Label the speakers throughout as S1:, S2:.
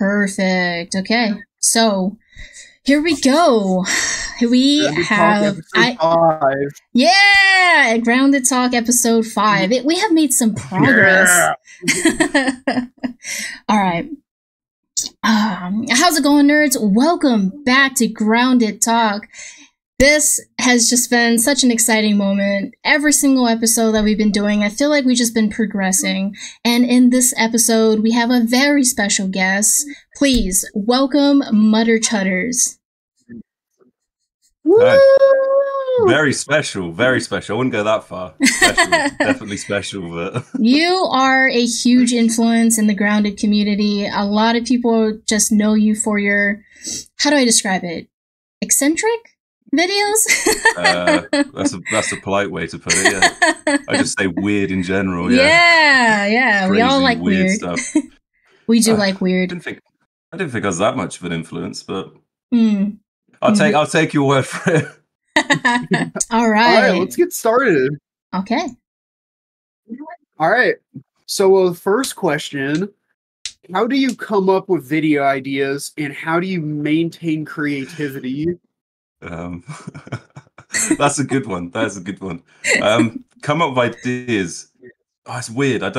S1: Perfect. Okay. So here we go. We have Grounded Talk episode 5. We have made some progress. Yeah. All right. How's it going, nerds? Welcome back to Grounded Talk. This has just been such an exciting moment. Every single episode that we've been doing, I feel like we've just been progressing. And in this episode, we have a very special guest. Please welcome Mudder Chudders.
S2: Very special, very special. I wouldn't go that far. Special, definitely special. But
S1: you are a huge influence in the Grounded community. A lot of people just know you for your, how do I describe it? Eccentric videos?
S2: That's a polite way to put it. Yeah, I just say weird in general.
S1: Yeah.
S2: Crazy,
S1: we all like weird
S2: stuff.
S1: We do like weird.
S2: I didn't think I was that much of an influence, but I'll take your word for it.
S1: All right,
S3: let's get started.
S1: Okay.
S3: All right. So the first question: how do you come up with video ideas, and how do you maintain creativity?
S2: That's a good one. That's a good one. Come up with ideas. Oh, it's weird. I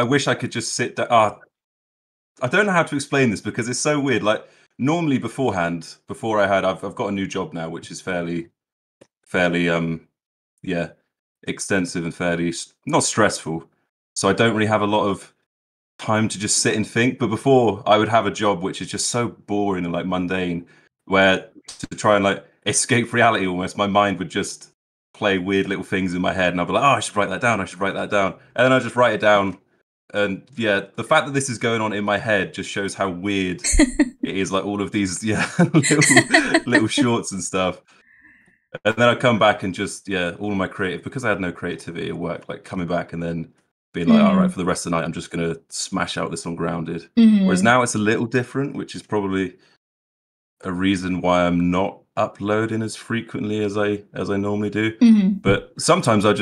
S2: wish I could just sit down. I don't know how to explain this because it's so weird. Like normally beforehand, I've got a new job now, which is fairly extensive and fairly not stressful. So I don't really have a lot of time to just sit and think. But before, I would have a job which is just so boring and like mundane, where to try and like escape reality almost, my mind would just play weird little things in my head, and I'd be like, oh, I should write that down. And then I just write it down. And yeah, the fact that this is going on in my head just shows how weird it is. Like all of these, little shorts and stuff. And then I come back and just, all of my because I had no creativity at work, like coming back and then being like, all right, for the rest of the night, I'm just going to smash out this on Grounded. Whereas now it's a little different, which is probably a reason why I'm not uploading as frequently as I normally do. But sometimes I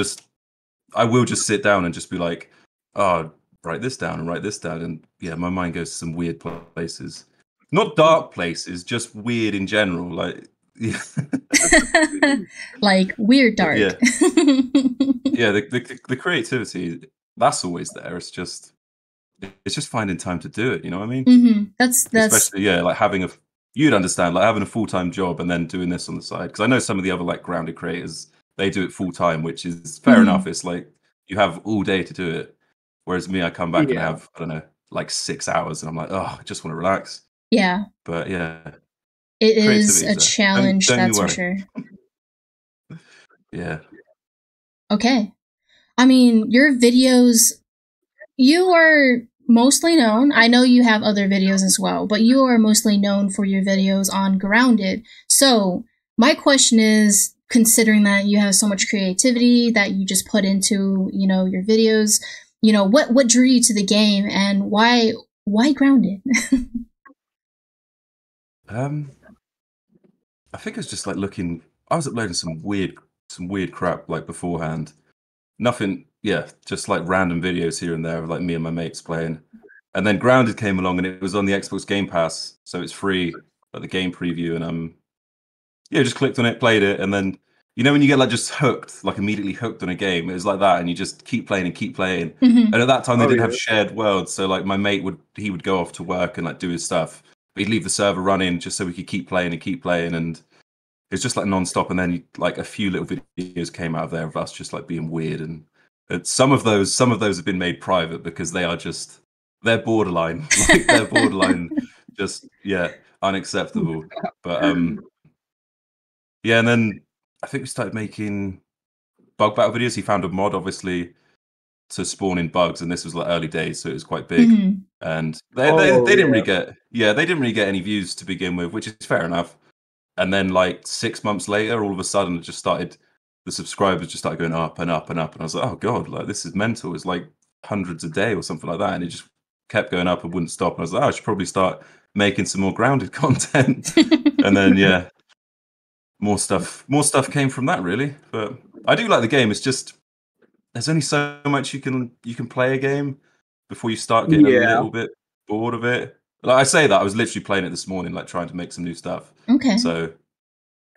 S2: will just sit down and just be like, oh, write this down. And yeah, my mind goes to some weird places. Not dark places, just weird in general. Like,
S1: like weird dark.
S2: Yeah, the creativity, that's always there. It's just finding time to do it. You know what I mean?
S1: That's
S2: especially like having you'd understand, like having a full-time job and then doing this on the side. Because I know some of the other like grounded creators, they do it full-time, which is fair enough. It's like you have all day to do it. Whereas me, I come back and have, I don't know, like 6 hours, and I'm like, oh, I just want to relax.
S1: Yeah.
S2: But yeah.
S1: It is a challenge, that's for sure.
S2: Yeah.
S1: Okay. I mean, your videos, you are mostly known. I know you have other videos as well, but you are mostly known for your videos on Grounded. So my question is, considering that you have so much creativity that you just put into, your videos, what drew you to the game, and why Grounded?
S2: I think it's just like I was uploading some weird crap like beforehand. Nothing, just like random videos here and there of like me and my mates playing. And then Grounded came along, and it was on the Xbox Game Pass, so it's free, like the game preview, and just clicked on it, played it, and then when you get like just hooked, like immediately hooked on a game, it was like that, and you just keep playing and keep playing. And at that time they didn't have shared worlds, so like my mate would go off to work and like do his stuff, but he'd leave the server running just so we could keep playing, and it's just like non-stop. And then like a few little videos came out of there of us just like being weird, and some of those have been made private because they're borderline, like they're borderline just unacceptable. But and then I think we started making bug battle videos. He found a mod, obviously, to spawn in bugs, and this was like early days, so it was quite big. And they didn't really get any views to begin with, which is fair enough. And then like 6 months later, all of a sudden, the subscribers just started going up and up and up, and I was like, oh god, like this is mental. It's like hundreds a day or something like that, and it just kept going up and wouldn't stop. And I was like, oh, I should probably start making some more Grounded content. And then more stuff came from that, really. But I do like the game. It's just there's only so much you can play a game before you start getting a little bit bored of it. Like I say that, I was literally playing it this morning, like trying to make some new stuff.
S1: Okay.
S2: So,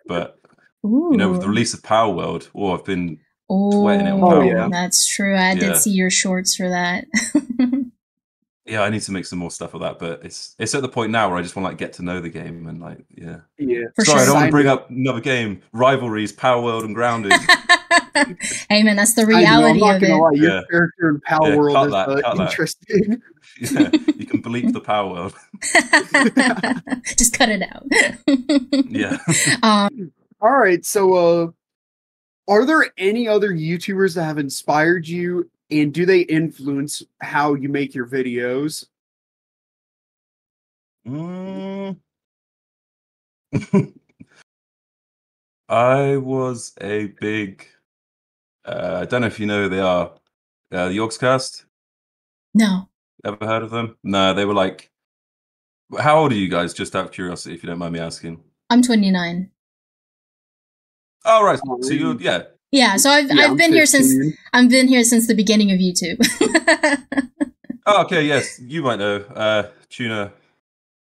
S2: but
S1: Ooh.
S2: you know, with the release of Power World, I've been sweating it on
S1: Oh,
S2: Power
S3: yeah.
S2: World.
S1: that's true. I did
S2: Yeah.
S1: see your shorts for that.
S2: Yeah, I need to make some more stuff of that, but it's at the point now where I just want to like get to know the game and like
S3: Yeah.
S1: For
S2: Sorry, I
S1: sure.
S2: don't want to bring up another game. Rivalries, Power World, and Grounded.
S1: Hey man, that's the
S3: I know, I'm
S1: reality
S3: not
S1: of
S3: gonna
S1: it.
S3: lie, your
S2: Yeah.
S3: character in Power
S2: Yeah,
S3: World
S2: cut
S3: is
S2: that, cut that.
S3: interesting.
S2: Yeah, you can bleep the Power World.
S1: Just cut it out.
S2: Yeah.
S3: All right, so are there any other YouTubers that have inspired you, and do they influence how you make your videos?
S2: I was a big I don't know if you know who they are. The Yogscast?
S1: No.
S2: Ever heard of them? No, they were like, how old are you guys? Just out of curiosity, if you don't mind me asking.
S1: I'm 29.
S2: Oh right, so you
S1: Yeah, so I've
S3: I'm
S1: been here since
S3: 15.
S1: I've been here since the beginning of YouTube.
S2: Oh, okay, yes, you might know. Tuna.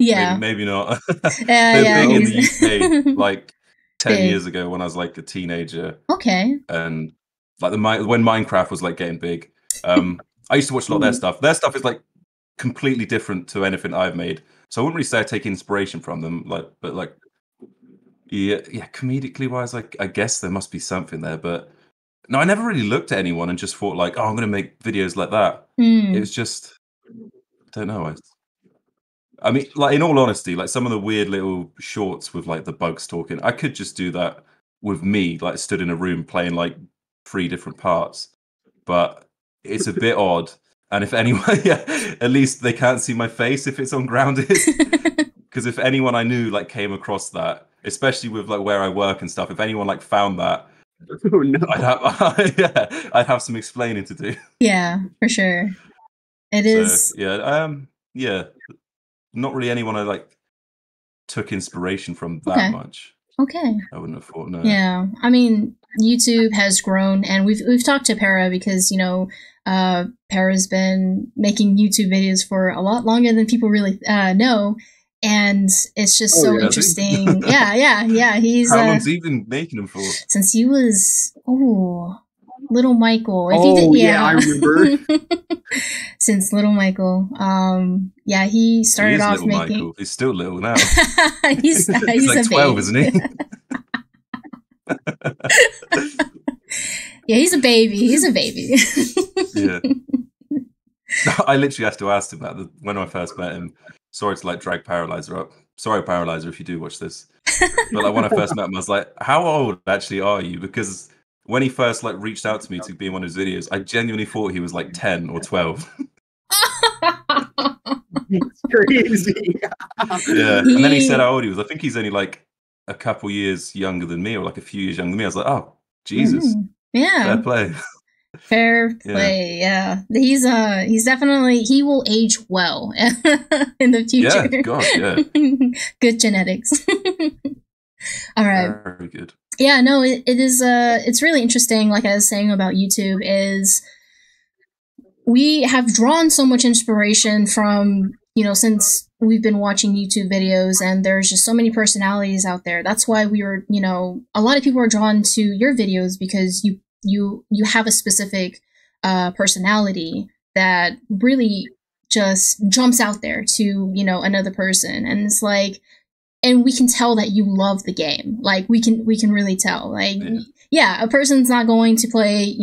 S1: Yeah.
S2: Maybe not.
S1: They're
S2: big in the
S1: he's-
S2: UK like 10
S1: Big.
S2: years ago when I was like a teenager.
S1: Okay.
S2: And like when Minecraft was like getting big. I used to watch a lot of their stuff. Their stuff is like completely different to anything I've made. So I wouldn't really say I take inspiration from them, but like yeah, comedically wise, like I guess there must be something there, but no, I never really looked at anyone and just thought like, oh, I'm gonna make videos like that. It was just I don't know. I mean, like in all honesty, like some of the weird little shorts with like the bugs talking, I could just do that with me, like stood in a room playing like 3 different parts. But it's a bit odd. And if anyone, at least they can't see my face if it's on Grounded. Because if anyone I knew like came across that, especially with like where I work and stuff, if anyone like found that,
S3: Oh no.
S2: I'd have some explaining to do.
S1: Yeah, for sure. It is.
S2: Yeah. Not really anyone I like took inspiration from that much.
S1: Okay.
S2: I wouldn't have thought. No.
S1: Yeah, I mean, YouTube has grown, and we've talked to Para because Para's been making YouTube videos for a lot longer than people really know, and it's just so interesting. Yeah. He's
S2: how long's he been making them for?
S1: Since he was Little Michael.
S3: I remember.
S1: Since Little Michael. He started off
S2: Little
S1: making.
S2: Michael. He's still little now.
S1: he's
S2: like 12, isn't he?
S1: Yeah, he's a baby.
S2: Yeah. I literally had to ask him that when I first met him. Sorry to like drag Paralyzer up. Sorry, Paralyzer, if you do watch this. But like when I first met him, I was like, how old actually are you? Because when he first like reached out to me to be in one of his videos, I genuinely thought he was like 10 or 12.
S3: It's crazy.
S2: Yeah. And then he said how old he was. I think he's only like a couple years younger than me, or like a few years younger than me. I was like, oh, Jesus.
S1: Yeah.
S2: Fair play.
S1: Fair play, yeah. He's definitely, he will age well in the future.
S2: Yeah, God, yeah.
S1: Good genetics. All right.
S2: Very good.
S1: Yeah, no, it is, it's really interesting, like I was saying about YouTube, is we have drawn so much inspiration from, since we've been watching YouTube videos, and there's just so many personalities out there. That's why we were, a lot of people are drawn to your videos because you have a specific personality that really just jumps out there to, another person. And it's like, and we can tell that you love the game. Like we can really tell. Like, yeah, a person's not going to play,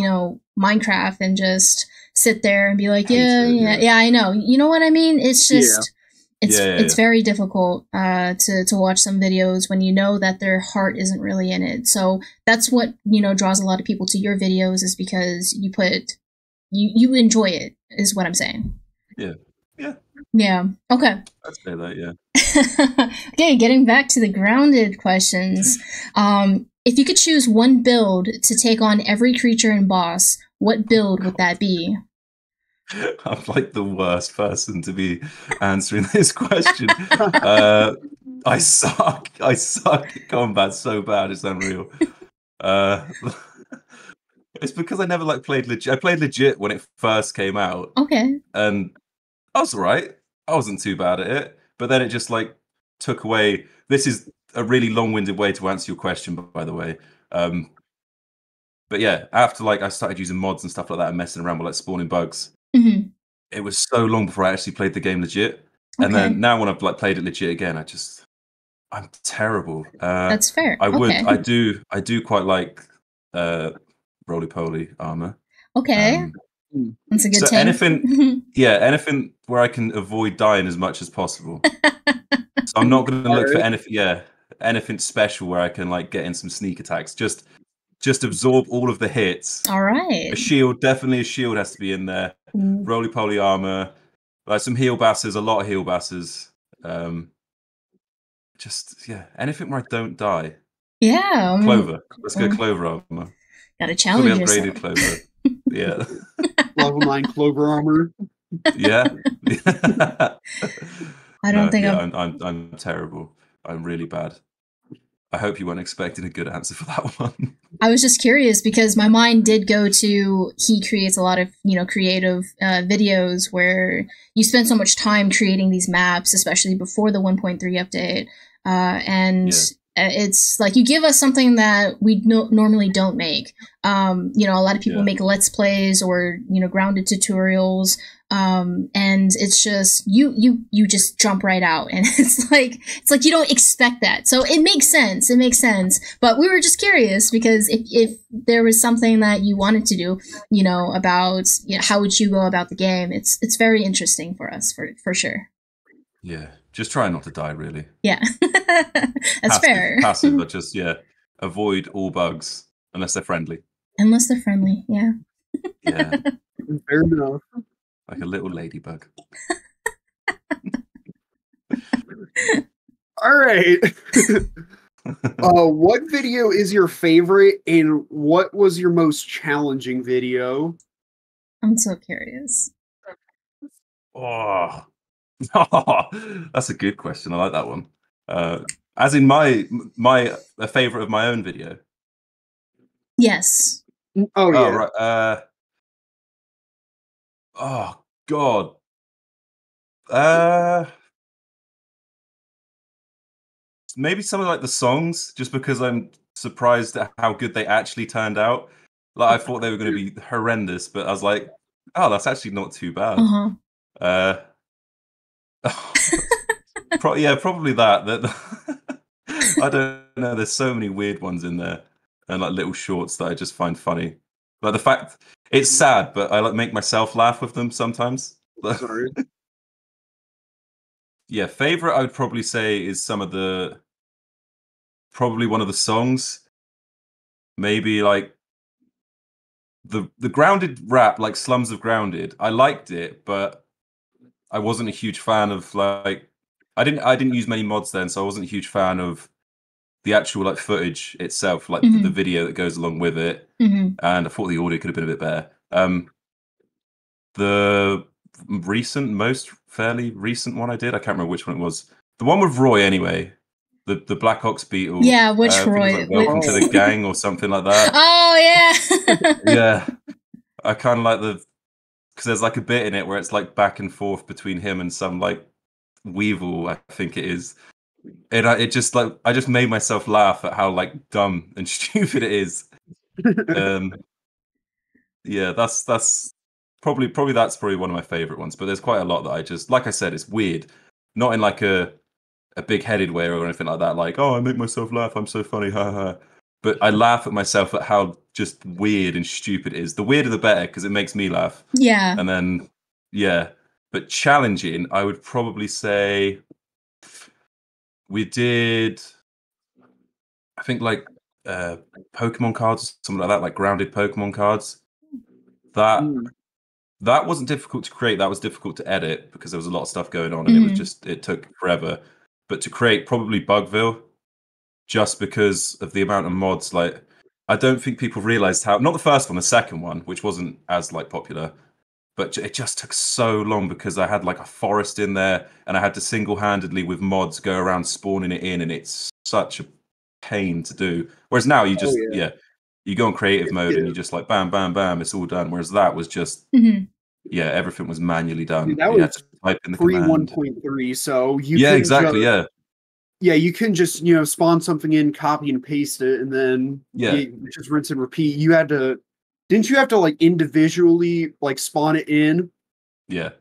S1: Minecraft and just sit there and be like, yeah, I know. You know what I mean? It's just, it's very difficult to watch some videos when you know that their heart isn't really in it. So that's what, draws a lot of people to your videos, is because you enjoy it, is what I'm saying. Yeah. Okay.
S2: I'd say that, yeah.
S1: Okay, getting back to the Grounded questions. If you could choose one build to take on every creature and boss, what build would that be?
S2: I'm like the worst person to be answering this question. I suck at combat so bad, it's unreal. It's because I never played legit. I played legit when it first came out.
S1: Okay.
S2: And I was alright. I wasn't too bad at it, but then it just like took away. This is a really long-winded way to answer your question, by the way. But yeah, after like I started using mods and stuff like that and messing around with like spawning bugs, it was so long before I actually played the game legit. And then now when I've like played it legit again, I'm terrible.
S1: That's fair.
S2: I do quite like roly-poly armor.
S1: Okay. That's a good
S2: so anything where I can avoid dying as much as possible. So I'm not going to look for anything special where I can like get in some sneak attacks. Just absorb all of the hits.
S1: All right.
S2: A shield has to be in there. Roly-poly armor, like some heal basses, a lot of heal basses. Anything where I don't die.
S1: Yeah.
S2: Clover. Let's go Clover armor.
S1: Gotta challenge yourself.
S2: Fully upgraded Clover. Yeah.
S3: Level 9 Clover armor.
S2: Yeah.
S1: I don't think
S2: I'm terrible. I'm really bad. I hope you weren't expecting a good answer for that one.
S1: I was just curious because my mind did go to he creates a lot of, creative videos where you spend so much time creating these maps, especially before the 1.3 update. It's like you give us something that we normally don't make. A lot of people make Let's Plays or, grounded tutorials. And it's just you just jump right out, and it's like you don't expect that, so it makes sense. But we were just curious because if there was something that you wanted to do, about how would you go about the game, it's very interesting for us for sure.
S2: Yeah, just try not to die, really.
S1: Yeah. That's fair.
S2: Passive, but just avoid all bugs unless they're friendly.
S1: Yeah.
S2: Yeah.
S3: Fair enough.
S2: Like a little ladybug.
S3: All right. What video is your favorite, and what was your most challenging video?
S1: I'm so curious.
S2: Oh, that's a good question. I like that one. As in a favorite of my own video.
S1: Yes.
S3: Oh yeah.
S2: Oh, right. Oh God. Maybe some of like the songs, just because I'm surprised at how good they actually turned out. Like I thought they were going to be horrendous, but I was like, oh, that's actually not too bad. Probably that. I don't know. There's so many weird ones in there, and like little shorts that I just find funny. Like the fact it's sad, but I like make myself laugh with them sometimes.
S3: Sorry.
S2: Yeah, favorite I would probably say is probably one of the songs. Maybe like the Grounded rap, like Slums of Grounded. I liked it, but I wasn't a huge fan of like I didn't use many mods then, so I wasn't a huge fan of the actual like footage itself, like the video that goes along with it. And I thought the audio could have been a bit better. The fairly recent one I did, I can't remember which one it was. The one with Roy anyway. The Black Ox Beetle.
S1: Yeah, which Roy?
S2: Like, Welcome to the gang or something like that.
S1: Oh yeah.
S2: Yeah. I kind of like because there's like a bit in it where it's like back and forth between him and some like weevil, I think it is. And I just made myself laugh at how like dumb and stupid it is. Yeah, that's probably one of my favorite ones. But there's quite a lot that I just, like I said, it's weird, not in like a big-headed way or anything like that. Like, oh, I make myself laugh, I'm so funny, ha ha. But I laugh at myself at how just weird and stupid it is. The weirder the better, because it makes me laugh.
S1: Yeah.
S2: And then but challenging, I would probably say we did, I think like Pokemon cards or something like that, like grounded Pokemon cards. That wasn't difficult to create. That was difficult to edit because there was a lot of stuff going on, and it took forever. But to create probably Bugville, just because of the amount of mods. Like, I don't think people realized how, not the first one, the second one, which wasn't as like popular, but it just took so long because I had like a forest in there, and I had to single-handedly with mods go around spawning it in, and it's such a pain to do. Whereas now you just you go on creative mode and you just like bam, bam, bam, it's all done. Whereas that was just everything was manually done.
S3: Dude, that was
S2: type in the
S3: pre
S2: command.
S3: 1.3, so you
S2: Yeah,
S3: can
S2: exactly.
S3: just,
S2: yeah,
S3: you can just spawn something in, copy and paste it, and then you just rinse and repeat. Didn't you have to like individually like spawn it in?
S2: Yeah,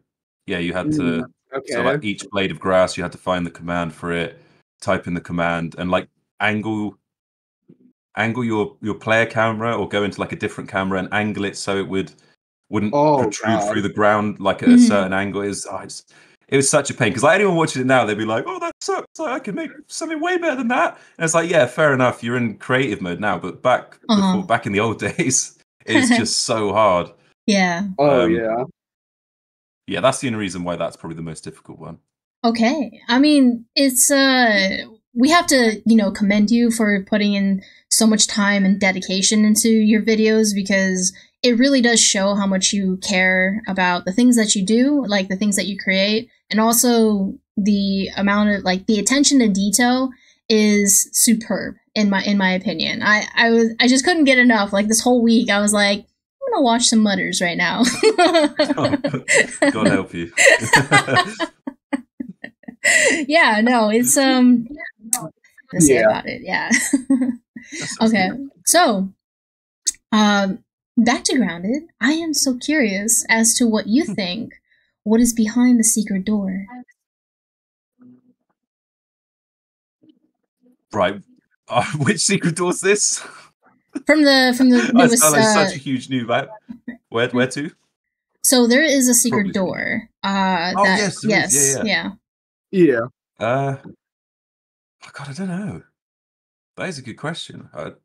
S2: you had to.
S3: Okay.
S2: So like each blade of grass, you had to find the command for it, type in the command, and like angle your player camera or go into like a different camera and angle it so it wouldn't protrude through the ground like at a certain angle. It was such a pain because like anyone watching it now, they'd be like, "Oh, that sucks! Like, I can make something way better than that." And it's like, yeah, fair enough. You're in creative mode now, but back in the old days, it's just so hard.
S1: Yeah.
S3: Oh yeah.
S2: Yeah, that's the only reason why that's probably the most difficult one.
S1: Okay. I mean, it's we have to, commend you for putting in so much time and dedication into your videos because it really does show how much you care about the things that you do, like the things that you create, and also the amount of like the attention to detail is superb in my opinion. I just couldn't get enough. Like this whole week I was like, I'm gonna watch some Mudders right now.
S2: God help you.
S1: Yeah, no, it's to say about it. Yeah. Okay. So, back to Grounded. I am so curious as to what you think. What is behind the secret door?
S2: Right. Which secret door is this?
S1: From the newest.
S2: Such a huge new map. Where to?
S1: So there is a secret door.
S2: Yes.
S1: Yeah.
S2: God, I don't know. That is a good question. Probably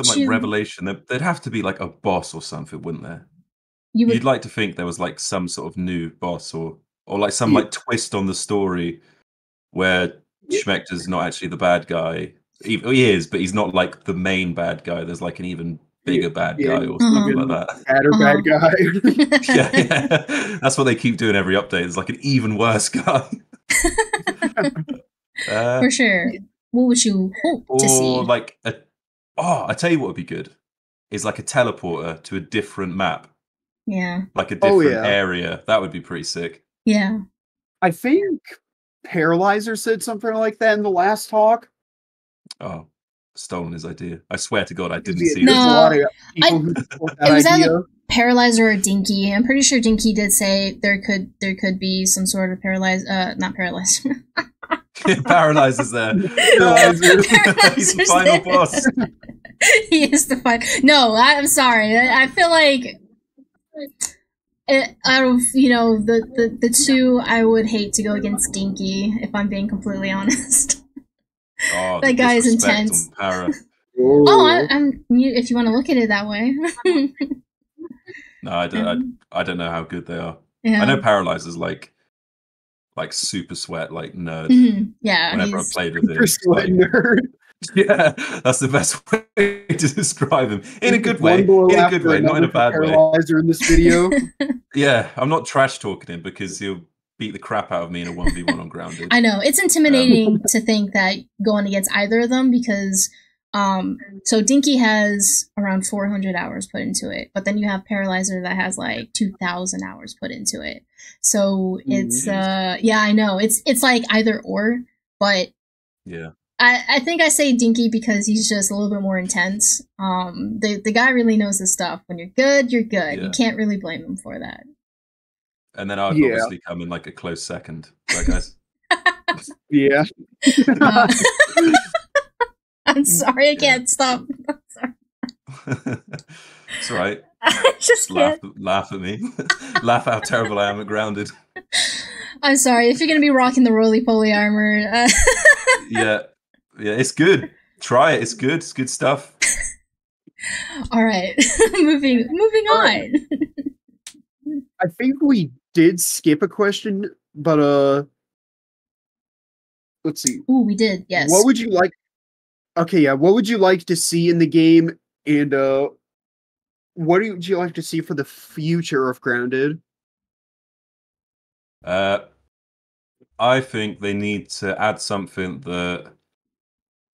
S2: some like revelation. There'd have to be like a boss or something, wouldn't there? You'd like to think there was like some sort of new boss or like some like twist on the story where Schmechter's not actually the bad guy. He is, but he's not like the main bad guy. There's like an even bigger bad guy or something like that.
S3: Bad guy.
S2: Yeah. That's what they keep doing every update. It's like an even worse guy.
S1: For sure. What would you hope to see?
S2: Or like I tell you what would be good is like a teleporter to a different map.
S1: Yeah.
S2: Like a different area. That would be pretty sick.
S1: Yeah.
S3: I think Paralyzer said something like that in the last talk.
S2: Oh, stolen his idea. I swear to God, I didn't see
S1: it. No,
S3: it
S1: was either Paralyzer or Dinky. I'm pretty sure Dinky did say there could be some sort of not Paralyzer.
S2: Paralyzer's there. He's the final boss.
S1: He is the final. No, I'm sorry. I feel like out of the two, I would hate to go against Dinky if I'm being completely honest.
S2: Oh,
S1: that guy is intense. I'm if you want to look at it that way.
S2: No, I don't know how good they are.
S1: Yeah.
S2: I know Paralyzer's like super sweat, like nerd.
S1: Mm-hmm. Yeah.
S2: Whenever I played with him,
S3: sweat nerd.
S2: Yeah, that's the best way to describe him. In a good way. In a good way, not in a bad way.
S3: Paralyzer in this video.
S2: Yeah, I'm not trash talking him because he'll beat the crap out of me in a 1v1 on Grounded.
S1: I know. It's intimidating to think that going against either of them because so Dinky has around 400 hours put into it, but then you have Paralyzer that has like 2,000 hours put into it. So it's yeah, I know. It's like either or, but
S2: yeah.
S1: I think I say Dinky because he's just a little bit more intense. The guy really knows his stuff. When you're good, you're good. Yeah. You can't really blame him for that.
S2: And then I would obviously come in like a close second. Right, guys?
S3: Yeah.
S1: I'm sorry, I can't stop. I'm sorry.
S2: It's all right.
S1: I just
S2: laugh at me. Laugh how terrible I am at Grounded.
S1: I'm sorry. If you're going to be rocking the roly-poly armor.
S2: Yeah, it's good. Try it. It's good. It's good stuff.
S1: All right. moving on.
S3: I think we did skip a question, but let's see.
S1: Ooh, we did. Yes.
S3: What would you like? Okay, yeah. What would you like to see in the game, and what would you like to see for the future of Grounded?
S2: I think they need to add something that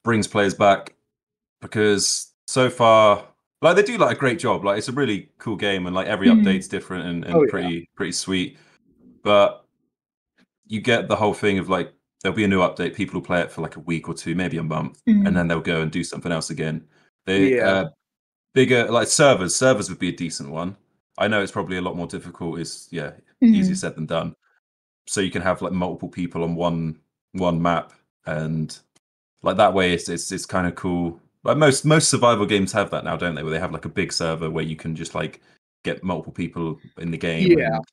S2: brings players back, because so far, like, they do like a great job. Like, it's a really cool game, and like every update's different and pretty sweet. but you get the whole thing of like there'll be a new update, people will play it for like a week or two, maybe a month, and then they'll go and do something else again. Bigger like servers would be a decent one. I know it's probably a lot more difficult. It's easier said than done. So you can have like multiple people on one map, and like that way it's kind of cool. Like most survival games have that now, don't they? Where they have like a big server where you can just like get multiple people in the game.
S3: Yeah.
S2: And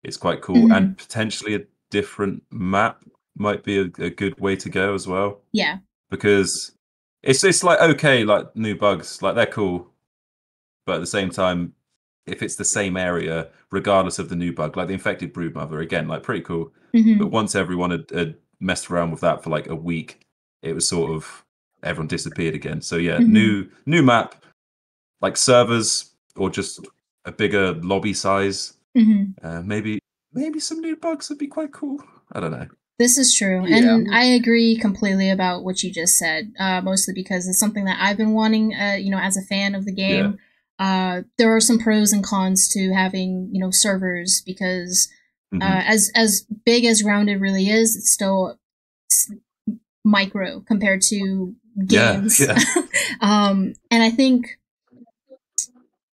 S2: it's quite cool. And potentially a different map might be a good way to go as well.
S1: Yeah.
S2: Because it's like, okay, like new bugs, like they're cool. But at the same time, if it's the same area, regardless of the new bug, like the infected broodmother, again, like pretty cool. But once everyone had messed around with that for like a week, it was sort of everyone disappeared again. So yeah, new map, like servers or just a bigger lobby size. Maybe some new bugs would be quite cool. I don't know.
S1: This is true, and I agree completely about what you just said. Mostly because it's something that I've been wanting. As a fan of the game, there are some pros and cons to having servers because as big as Grounded really is, it's still micro compared to games. And I think,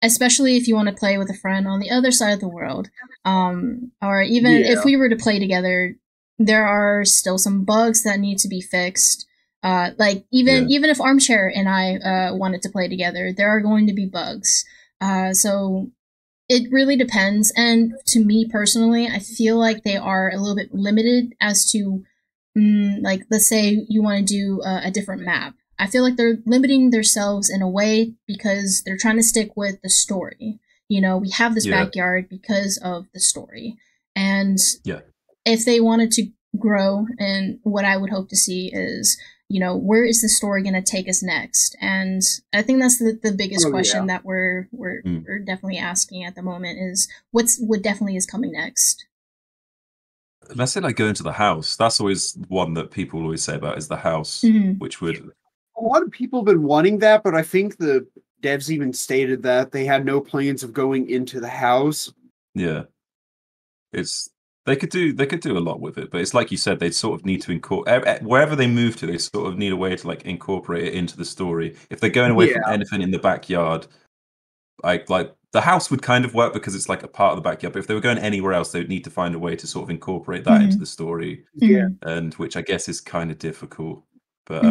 S1: especially if you want to play with a friend on the other side of the world, or even if we were to play together, there are still some bugs that need to be fixed. Like even if Armchair and I wanted to play together, there are going to be bugs. So it really depends. And to me personally, I feel like they are a little bit limited as to, like, let's say you want to do a different map. I feel like they're limiting themselves in a way because they're trying to stick with the story. We have this backyard because of the story. And if they wanted to grow, and what I would hope to see is, where is the story going to take us next? And I think that's the biggest question that we're definitely asking at the moment is what definitely is coming next.
S2: Let's say like go into the house. That's always one that people always say about is the house, which would...
S3: A lot of people have been wanting that, but I think the devs even stated that they had no plans of going into the house.
S2: Yeah. They could do a lot with it, but it's like you said, they sort of need to incorporate wherever they move to. They sort of need a way to like incorporate it into the story. If they're going away from anything in the backyard, like the house would kind of work because it's like a part of the backyard. But if they were going anywhere else, they would need to find a way to sort of incorporate that into the story. And which I guess is kind of difficult. But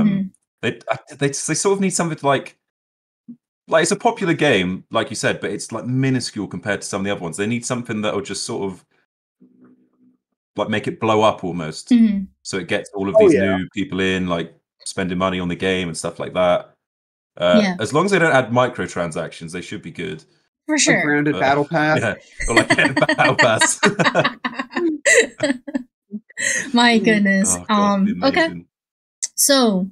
S2: they sort of need something to like it's a popular game, like you said, but it's like minuscule compared to some of the other ones. They need something that will just sort of like make it blow up almost, so it gets all of these new people in, like spending money on the game and stuff like that. As long as they don't add microtransactions, they should be good.
S1: For sure.
S3: Like Grounded Battle Pass.
S2: Yeah, or like Battle Pass.
S1: My goodness. Okay. So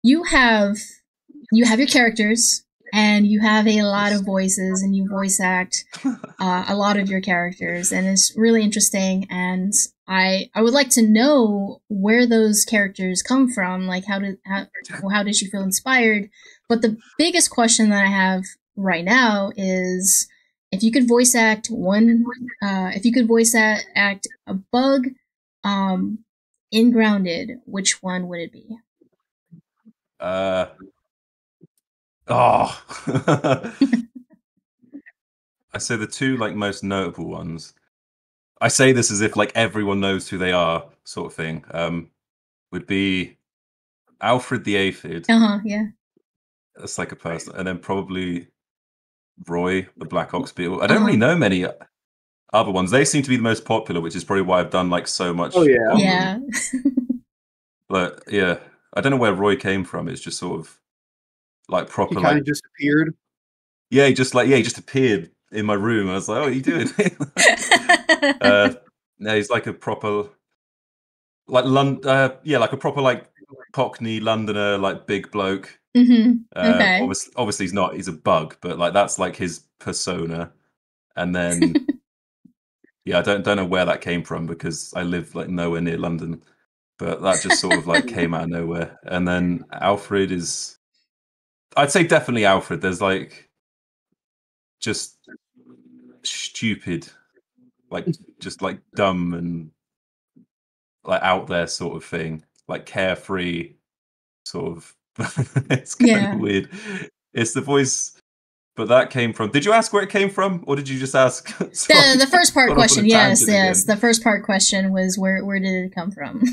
S1: you have your characters, and you have a lot of voices, and you voice act a lot of your characters, and it's really interesting. And I would like to know where those characters come from. Like how did you feel inspired? But the biggest question that I have right now is if you could voice act act a bug in Grounded, which one would it be?
S2: I say the two like most notable ones. I say this as if like everyone knows who they are, sort of thing. Would be Alfred the Aphid.
S1: Yeah.
S2: That's like a person, and then probably Roy the Black Ox Beetle. I don't really know many other ones. They seem to be the most popular, which is probably why I've done like so much.
S1: Yeah.
S2: But yeah, I don't know where Roy came from. It's just sort of like proper.
S3: He kind of just appeared.
S2: Yeah, he just appeared in my room. I was like, "Oh, what are you doing?" No, he's like a proper, like like a proper like Cockney Londoner, like big bloke.
S1: Okay.
S2: Obviously, he's not. He's a bug, but like that's like his persona. And then, I don't know where that came from because I live like nowhere near London. But that just sort of like came out of nowhere. And then Alfred is, I'd say definitely Alfred. There's like just stupid like just like dumb and like out there sort of thing, like carefree sort of. It's kind of weird. It's the voice, but that came from. Did you ask where it came from, or did you just ask?
S1: The first part question, yes. The first part question was where did it come from?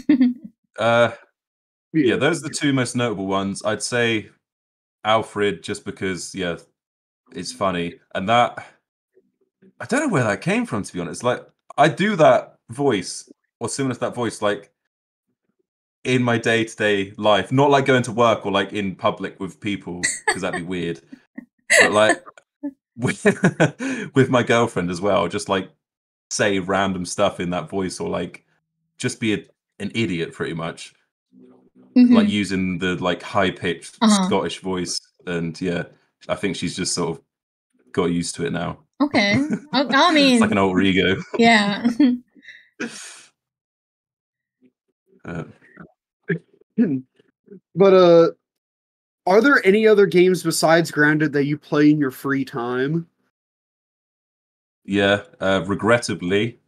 S2: Yeah, those are the two most notable ones. I'd say Alfred, just because it's funny, and that I don't know where that came from, to be honest. Like I do that voice or similar to that voice, like in my day-to-day life, not like going to work or like in public with people, because that'd be weird. But like with my girlfriend as well, just like say random stuff in that voice, or like just be an idiot pretty much. Like using the like high-pitched Scottish voice, and I think she's just sort of got used to it now.
S1: Okay. I mean,
S2: it's like an alter ego.
S1: Yeah.
S3: But are there any other games besides Grounded that you play in your free time?
S2: Yeah, regrettably,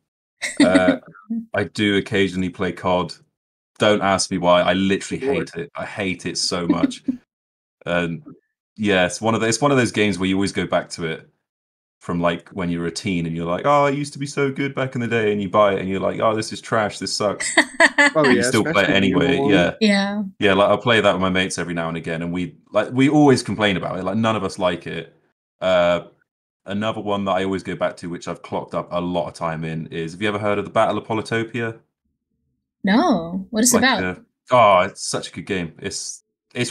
S2: I do occasionally play COD. Don't ask me why. I literally hate it. I hate it so much. And it's one of those games where you always go back to it from like when you were a teen, and you're like, oh, it used to be so good back in the day, and you buy it and you're like, oh, this is trash, this sucks. You still play it anyway. Yeah. Like I'll play that with my mates every now and again, and we always complain about it. Like none of us like it. Another one that I always go back to, which I've clocked up a lot of time in, is, have you ever heard of the Battle of Polytopia?
S1: No. What is it about?
S2: It's such a good game. It's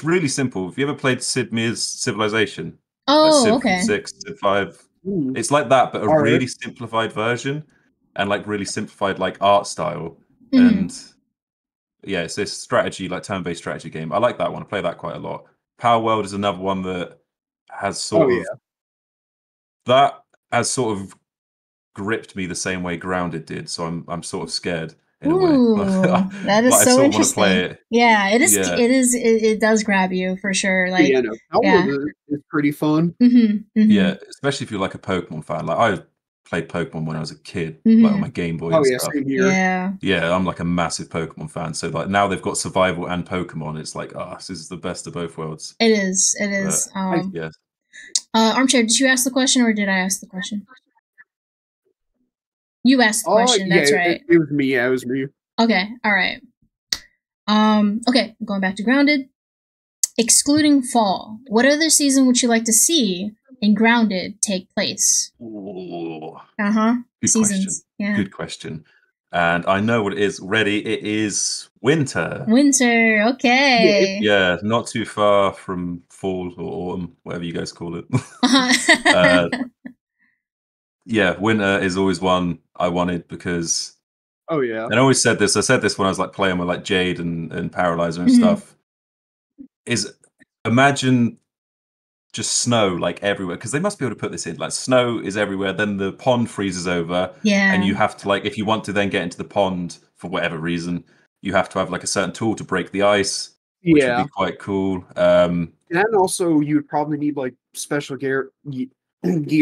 S2: really simple. Have you ever played Sid Meier's Civilization?
S1: Oh,
S2: like Civ
S1: okay.
S2: 6, Civ 5. It's like that, but a really simplified version, and like really simplified like art style. And it's this strategy, like turn-based strategy game. I like that one. I play that quite a lot. Power World is another one that has sort of gripped me the same way Grounded did. So I'm sort of scared in a way.
S1: That is so
S2: I
S1: interesting.
S2: Want to play it.
S1: Yeah, it is. Yeah. It does grab you for sure. Like,
S3: Power World is pretty fun.
S2: Yeah, especially if you're like a Pokemon fan. Like I played Pokemon when I was a kid, like on my Game Boy and stuff.
S3: Same here.
S2: Yeah, I'm like a massive Pokemon fan. So like now they've got survival and Pokemon. It's like, this is the best of both worlds.
S1: It is. It is.
S2: Yes.
S1: Armchair, did you ask the question or did I ask the question? You asked the question. That's right.
S3: It was me. Yeah, it was me.
S1: Okay. All right. Okay. Going back to Grounded. Excluding fall, what other season would you like to see in Grounded take place?
S2: Good
S1: Seasons.
S2: Question.
S1: Yeah.
S2: Good question. And I know what it is. Ready? It is winter.
S1: Winter. Okay.
S2: Yeah, not too far from fall or autumn, whatever you guys call it. Winter is always one I wanted, because and I always said this. I said this when I was like playing with like Jade and Paralyzer and stuff. Is imagine just snow like everywhere, because they must be able to put this in. Like snow is everywhere, then the pond freezes over, and you have to, like, if you want to then get into the pond for whatever reason, you have to have like a certain tool to break the ice, which would be quite cool.
S3: And also you would probably need like special gear.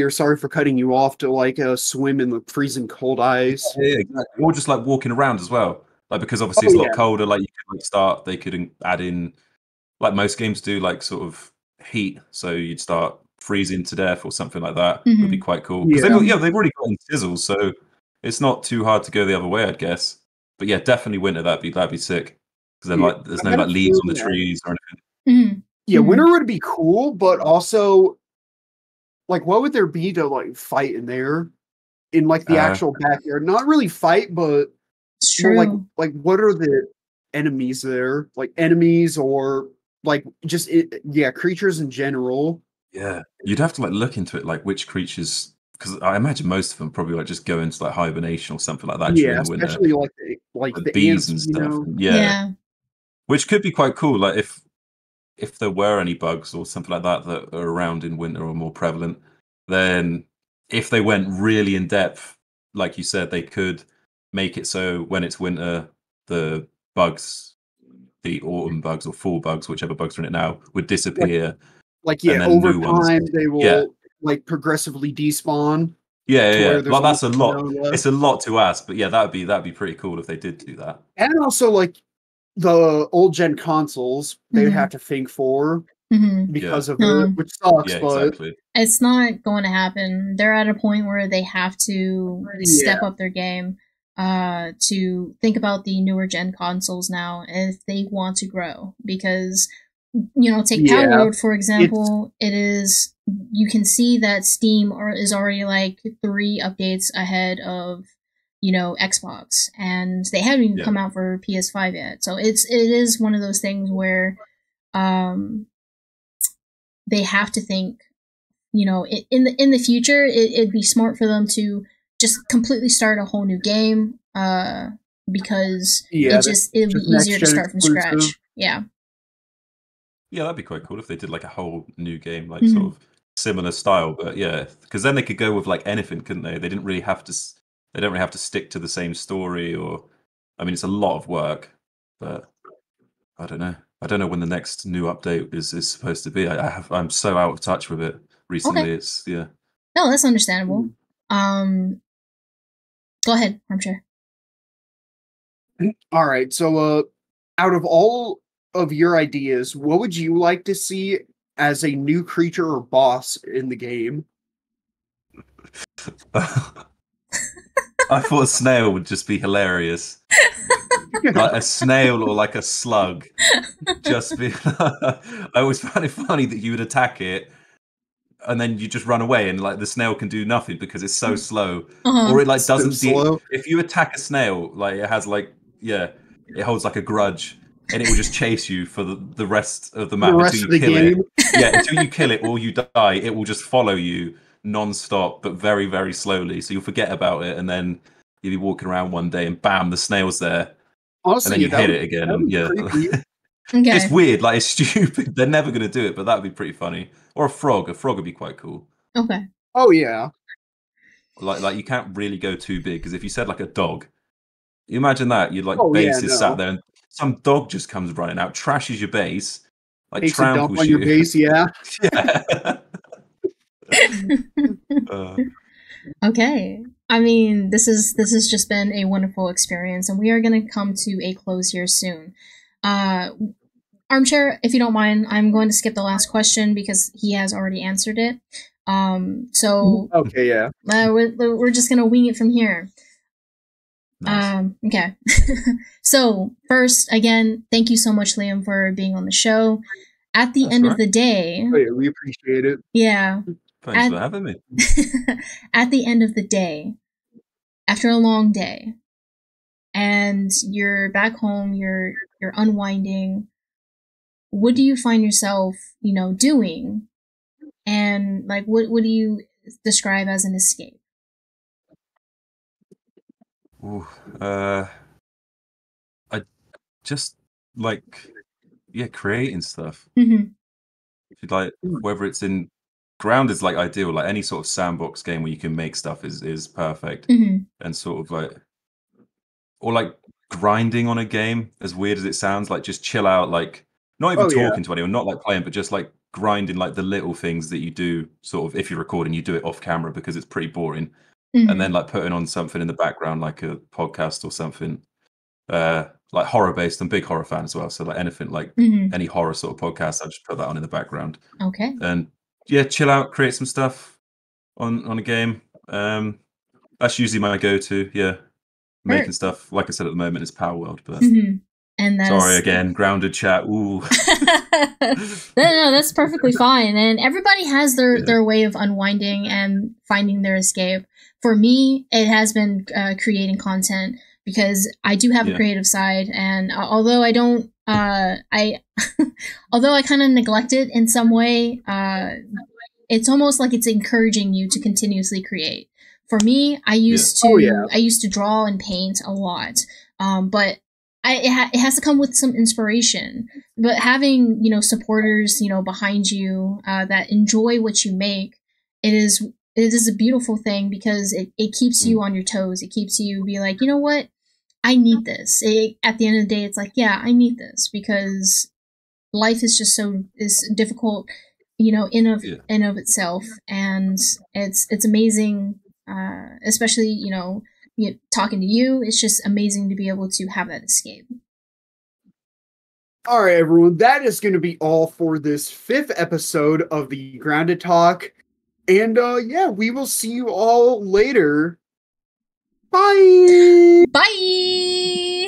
S3: Sorry for cutting you off, to like swim in the freezing cold ice.
S2: Yeah, exactly. Or just like walking around as well, like, because obviously it's a lot colder. Like you could they could add in, like most games do, like sort of heat, so you'd start freezing to death or something like that. Would be quite cool, because they've already got sizzles, so it's not too hard to go the other way, I'd guess. But yeah, definitely winter. That'd be sick, because then like there's no like leaves on the trees or anything.
S3: Winter would be cool, but also, like, what would there be to like fight in there, in like the actual backyard? Not really fight, but
S1: it's true.
S3: Like what are the enemies there? Like enemies, or like just creatures in general.
S2: Yeah, you'd have to like look into it, like which creatures, because I imagine most of them probably like just go into like hibernation or something like that during the winter.
S3: Especially like the
S2: bees
S3: ants,
S2: and stuff. Yeah, which could be quite cool. Like if there were any bugs or something like that that are around in winter or more prevalent, then if they went really in depth, like you said, they could make it so when it's winter, the bugs, the autumn bugs or fall bugs, whichever bugs are in it now, would disappear.
S3: Like over time they will like progressively despawn.
S2: Yeah.
S3: there's
S2: Like that's a
S3: almost
S2: lot.
S3: no left.
S2: It's a lot to ask, but yeah, that'd be pretty cool if they did do that.
S3: And also, like, the old gen consoles, they would
S1: Mhm.
S3: have to think for because of
S1: No.
S3: it, which sucks.
S2: Yeah,
S3: but
S2: exactly.
S1: It's not going to happen. They're at a point where they have to step up their game to think about the newer gen consoles now if they want to grow. Because, take Power Road, for example, you can see that Steam is already like 3 updates ahead of, Xbox, and they haven't even come out for PS5 yet. So it is one of those things where they have to think, in the future, it'd be smart for them to just completely start a whole new game, because it'd be easier to start from scratch. Yeah.
S2: Yeah, that'd be quite cool if they did like a whole new game, like sort of similar style. But yeah, because then they could go with like anything, couldn't they? They didn't really have to. They don't really have to stick to the same story, or I mean, it's a lot of work. But I don't know. I don't know when the next new update is supposed to be. I'm so out of touch with it recently.
S1: Okay.
S2: It's yeah.
S1: No, that's understandable. Go ahead, Armchair.
S3: All right. So, out of all of your ideas, what would you like to see as a new creature or boss in the game?
S2: I thought a snail would just be hilarious. Like a snail or like a slug. Just be. I always found it funny that you would attack it and then you just run away, and like the snail can do nothing because it's so slow, or it like doesn't. If you attack a snail, like it has like it holds like a grudge, and it will just chase you for the rest of the map until you kill it. Yeah, until you kill it or you die, it will just follow you non-stop, but very very slowly. So you'll forget about it, and then you'll be walking around one day, and bam, the snail's there.
S3: Honestly,
S2: and then you hit it again, and
S1: Okay.
S2: It's weird, like it's stupid. They're never going to do it, but that'd be pretty funny. Or a frog. A frog would be quite cool.
S1: Okay.
S3: Oh yeah.
S2: Like you can't really go too big, because if you said like a dog, you imagine that you'd like sat there and some dog just comes running out, trashes your base, like
S3: takes a dump
S2: tramples
S3: on
S2: you.
S3: your base, yeah.
S1: Okay. I mean, this has just been a wonderful experience, and we are going to come to a close here soon. Armchair, if you don't mind, I'm going to skip the last question because he has already answered it. So
S3: okay, yeah.
S1: We're just gonna wing it from here. Nice. Okay. So first, again, thank you so much, Liam, for being on the show. At the end of the day,
S3: oh, yeah, we appreciate it.
S1: Yeah.
S2: Thanks for having me.
S1: At the end of the day, after a long day, and you're back home, you're unwinding. What do you find yourself, doing? And like, what do you describe as an escape?
S2: Ooh, I just like, creating stuff. Like, whether it's in Ground is like ideal. Like any sort of sandbox game where you can make stuff is perfect. And sort of like, or like grinding on a game, as weird as it sounds, like just chill out, like not even talking to anyone, not like playing, but just like grinding, like the little things that you do. Sort of, if you're recording, you do it off camera because it's pretty boring. And then like putting on something in the background, like a podcast or something, like horror based. I'm a big horror fan as well, so like anything like any horror sort of podcast, I just put that on in the background.
S1: Okay.
S2: And chill out, create some stuff on a game. That's usually my go-to. Making stuff. Like I said, at the moment, it's Power World, but
S1: and that's...
S2: sorry again, grounded chat. Ooh.
S1: No, that's perfectly fine. And everybody has their way of unwinding and finding their escape. For me, it has been creating content, because I do have a creative side, and although I don't, although I kind of neglect it in some way, it's almost like it's encouraging you to continuously create. For me, I used to draw and paint a lot, but it has to come with some inspiration. But having supporters behind you that enjoy what you make, it is a beautiful thing, because it keeps you on your toes. It keeps you be like, you know what, I need this. At the end of the day, it's like, I need this, because life is just is difficult, in of itself, and it's amazing Especially, talking to you, it's just amazing to be able to have that escape.
S3: All right, everyone, that is going to be all for this 5th episode of the Grounded Talk. And yeah, we will see you all later. Bye!
S1: Bye!